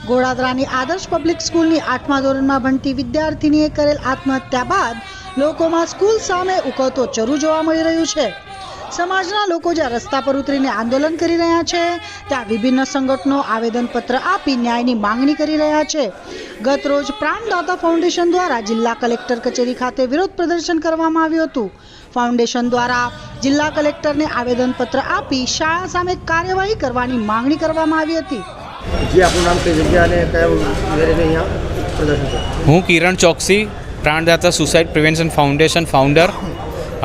ગોળાદરાની આદર્શ પબ્લિક સ્કૂલની 8મા ધોરણમાં ભણતી વિદ્યાર્થીનીએ કરેલ આત્મહત્યા બાદ લોકોમાં સ્કૂલ સામે ઉકળતો ચરુ જોવા મળી રહ્યું છે। સમાજના લોકો જ્યાં રસ્તા પર ઉતરીને આંદોલન કરી રહ્યા છે, ત્યાં વિભિન્ન સંગઠનો આવેદનપત્ર આપી ન્યાયની માંગણી કરી રહ્યા છે। ગત રોજ પ્રાણદાતા ફાઉન્ડેશન દ્વારા જિલ્લા કલેક્ટર કચેરી ખાતે વિરોધ પ્રદર્શન કરવામાં આવ્યું હતું। ફાઉન્ડેશન દ્વારા જિલ્લા કલેક્ટરને આવેદનપત્ર આપી શાળા સામે કાર્યવાહી કરવાની માંગણી કરવામાં આવી હતી। जी आपનું નામ કઈ જગ્યા અને કયા વેરેને અહીંયા પ્રદર્શન છે? હું Kiran Choksi, Pranadata suicide prevention foundation founder.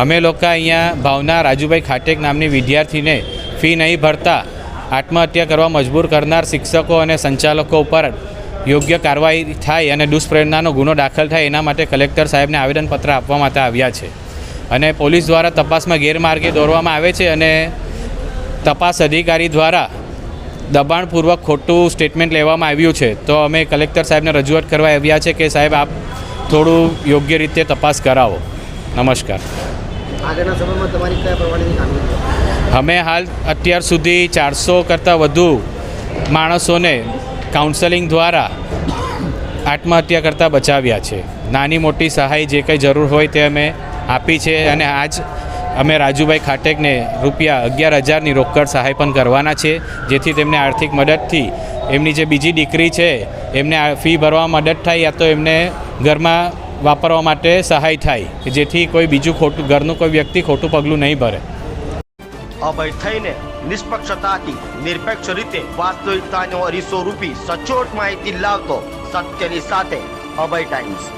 અમે લોકો અહીંયા ભાવના રાજુભાઈ ખાટેક નામની વિદ્યાર્થીને ફી નહીં ભરતા આત્મહત્યા કરવા મજબૂર કરનાર શિક્ષકો અને સંચાલકો ઉપર યોગ્ય કાર્યવાહી થાય અને દુષ્પ્રેરણાનો ગુનો દાખલ થાય એના માટે કલેક્ટર સાહેબને આવેદનપત્ર આપવા માટે આવ્યા છે। અને પોલીસ દ્વારા તપાસમાં ગેરમાર્ગે દોરવામાં આવે છે અને તપાસ અધિકારી દ્વારા દબાણપૂર્વક ખોટું સ્ટેટમેન્ટ લેવામાં આવ્યું છે। તો અમે કલેક્ટર સાહેબને રજૂઆત કરવા આવ્યા છે કે સાહેબ આપ થોડું યોગ્ય રીતે તપાસ કરાવો। નમસ્કાર। આગળના સમયમાં તમારી કયા પ્રમાણેની કામગીરી? અમે હાલ અત્યાર સુધી 400 કરતાં વધુ માણસોને કાઉન્સેલિંગ દ્વારા આત્મહત્યા કરતાં બચાવ્યા છે। નાની મોટી સહાય જે કંઈ જરૂર હોય તે અમે આપી છે અને આજ અમે રાજુભાઈ ખાટેકને રૂપિયા 11,000ની રોકડ સહાય પણ કરવાના છે, જેથી તેમને આર્થિક મદદથી એમની જે બીજી દીકરી છે એમને ફી ભરવામાં મદદ થાય યા તો એમને ઘરમાં વાપરવા માટે સહાય થાય, જેથી કોઈ બીજું ખોટું ઘરનું કોઈ વ્યક્તિ ખોટું પગલું નહીં ભરે। અભય થઈને નિષ્પક્ષતાથી નિરપેક્ષ રીતે વાસ્તવિકતાનો અરીસો રૂપી સચોટ માહિતી લાવતો સત્યની સાથે અભય ટાઈમ્સ।